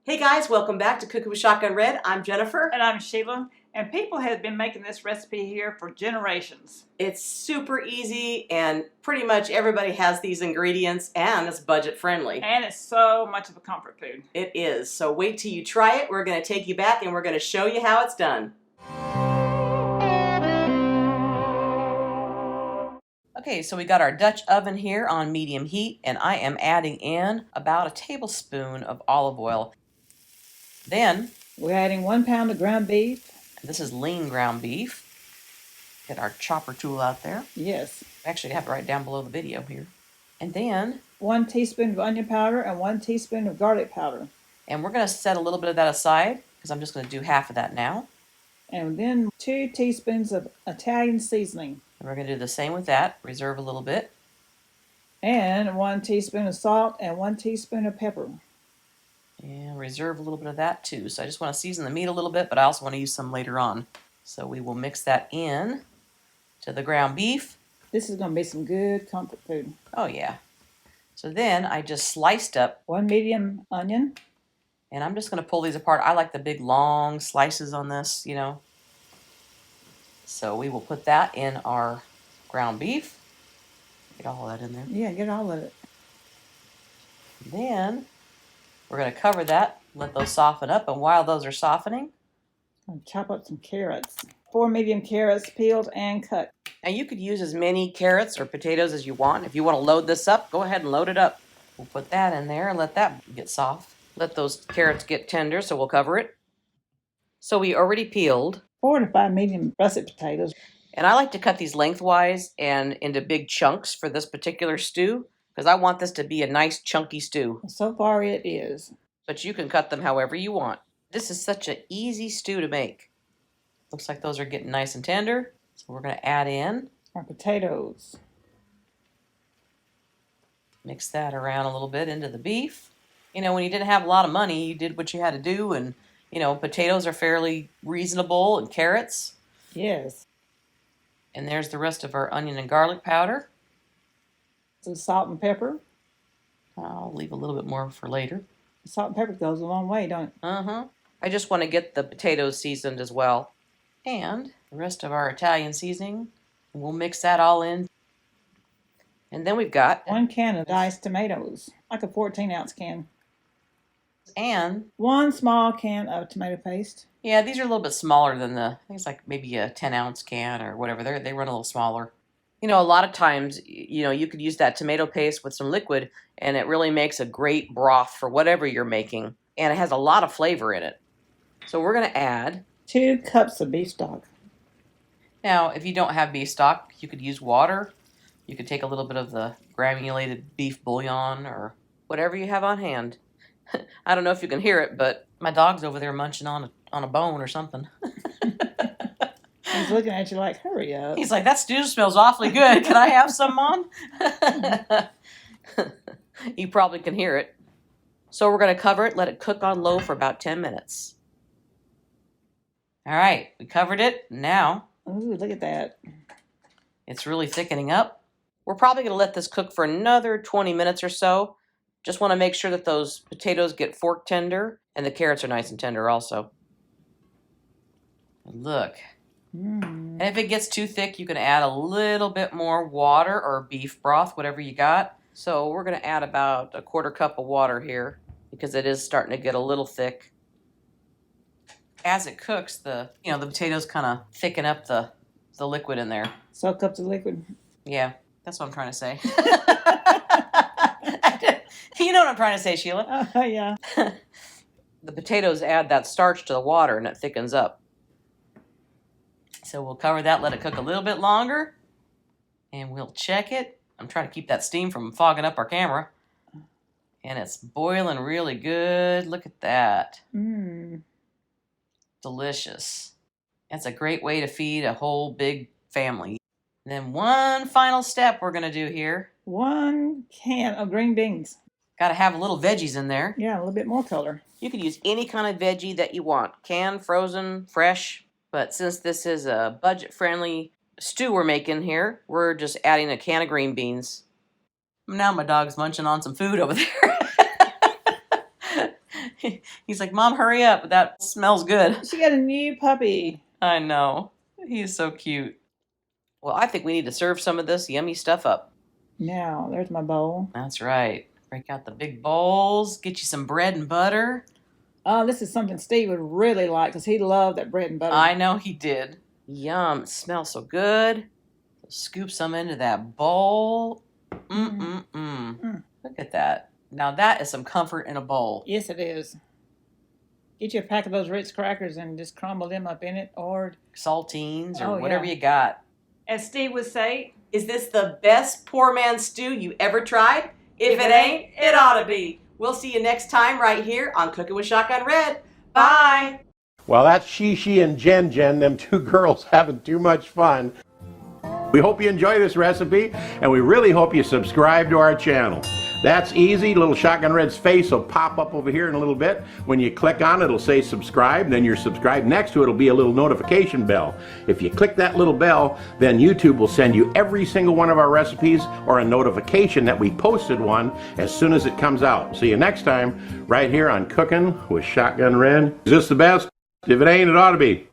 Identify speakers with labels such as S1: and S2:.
S1: Hey guys, welcome back to Cooking with Shotgun Red. I'm Jennifer.
S2: And I'm Sheila. And people have been making this recipe here for generations.
S1: It's super easy and pretty much everybody has these ingredients and it's budget friendly.
S2: And it's so much of a comfort food.
S1: It is. So wait till you try it. We're going to take you back and we're going to show you how it's done. Okay, so we got our Dutch oven here on medium heat and I am adding in about a tablespoon of olive oil. Then
S2: we're adding 1 pound of ground beef.
S1: This is lean ground beef. Get our chopper tool out there.
S2: Yes.
S1: Actually, I have it right down below the video here. And then
S2: 1 teaspoon of onion powder and 1 teaspoon of garlic powder.
S1: And we're going to set a little bit of that aside because I'm just going to do half of that now.
S2: And then 2 teaspoons of Italian seasoning.
S1: And we're going to do the same with that. Reserve a little bit.
S2: And 1 teaspoon of salt and 1 teaspoon of pepper.
S1: And reserve a little bit of that too. So I just want to season the meat a little bit, but I also want to use some later on. So we will mix that in to the ground beef.
S2: This is going to be some good comfort food.
S1: Oh yeah. So then I just sliced up
S2: 1 medium onion.
S1: And I'm just going to pull these apart. I like the big long slices on this, you know. So we will put that in our ground beef. Get all of that in there.
S2: Yeah, get all of it.
S1: Then we're going to cover that, let those soften up, and while those are softening,
S2: I'm going to chop up some carrots. 4 medium carrots, peeled and cut.
S1: And you could use as many carrots or potatoes as you want. If you want to load this up, go ahead and load it up. We'll put that in there and let that get soft. Let those carrots get tender, so we'll cover it. So we already peeled
S2: 4 to 5 medium russet potatoes.
S1: And I like to cut these lengthwise and into big chunks for this particular stew, because I want this to be a nice chunky stew.
S2: So far it is.
S1: But you can cut them however you want. This is such an easy stew to make. Looks like those are getting nice and tender. So we're going to add in
S2: our potatoes.
S1: Mix that around a little bit into the beef. You know, when you didn't have a lot of money, you did what you had to do. And, you know, potatoes are fairly reasonable and carrots.
S2: Yes.
S1: And there's the rest of our onion and garlic powder.
S2: Some salt and pepper.
S1: I'll leave a little bit more for later.
S2: Salt and pepper goes a long way, don't it?
S1: I just want to get the potatoes seasoned as well. And the rest of our Italian seasoning. We'll mix that all in. And then we've got
S2: 1 can of diced tomatoes, like a 14-ounce can.
S1: And
S2: 1 small can of tomato paste.
S1: Yeah, these are a little bit smaller than I think it's like maybe a 10-ounce can or whatever. They run a little smaller. You know, a lot of times, you know, you could use that tomato paste with some liquid and it really makes a great broth for whatever you're making. And it has a lot of flavor in it. So we're going to add
S2: 2 cups of beef stock.
S1: Now, if you don't have beef stock, you could use water. You could take a little bit of the granulated beef bouillon or whatever you have on hand. I don't know if you can hear it, but my dog's over there munching on a bone or something.
S2: He's looking at you like, hurry up.
S1: He's like, that stew smells awfully good. Can I have some, Mom? You probably can hear it. So we're going to cover it, let it cook on low for about 10 minutes. All right, we covered it. Now,
S2: ooh, look at that.
S1: It's really thickening up. We're probably going to let this cook for another 20 minutes or so. Just want to make sure that those potatoes get fork tender and the carrots are nice and tender also. Look. And if it gets too thick, you can add a little bit more water or beef broth, whatever you got. So we're going to add about a 1/4 cup of water here because it is starting to get a little thick. As it cooks, the potatoes kind of thicken up the liquid in there.
S2: Soak up the liquid.
S1: Yeah, that's what I'm trying to say. You know what I'm trying to say, Sheila?
S2: Yeah.
S1: The potatoes add that starch to the water and it thickens up. So we'll cover that, let it cook a little bit longer, and we'll check it. I'm trying to keep that steam from fogging up our camera. And it's boiling really good. Look at that. Delicious. That's a great way to feed a whole big family. And then one final step we're going to do here.
S2: 1 can of green beans.
S1: Got to have a little veggies in there.
S2: Yeah, a little bit more color.
S1: You can use any kind of veggie that you want. Canned, frozen, fresh. But since this is a budget-friendly stew we're making here, we're just adding a can of green beans. Now my dog's munching on some food over there. He's like, Mom, hurry up. That smells good.
S2: She got a new puppy.
S1: I know. He's so cute. Well, I think we need to serve some of this yummy stuff up.
S2: Now, there's my bowl.
S1: That's right. Break out the big bowls. Get you some bread and butter.
S2: Oh, this is something Steve would really like because he loved that bread and butter.
S1: I know he did. Yum. It smells so good. Scoop some into that bowl. Look at that. Now that is some comfort in a bowl.
S2: Yes, it is. Get you a pack of those Ritz crackers and just crumble them up in it, or
S1: Saltines or
S2: Oh,
S1: whatever
S2: yeah.
S1: you got.
S2: as Steve would say,
S1: Is this the best poor man stew you ever tried? If it ain't, it ought to be. We'll see you next time right here on Cooking with Shotgun Red. Bye.
S3: Well, that's Shishi and Jen, them two girls having too much fun. We hope you enjoy this recipe, and we really hope you subscribe to our channel. That's easy. Little Shotgun Red's face will pop up over here in a little bit. When you click on it, it'll say subscribe, then you're subscribed. Next to it will be a little notification bell. If you click that little bell, then YouTube will send you every single one of our recipes or a notification that we posted one as soon as it comes out. See you next time right here on Cooking with Shotgun Red. Is this the best? If it ain't, it ought to be.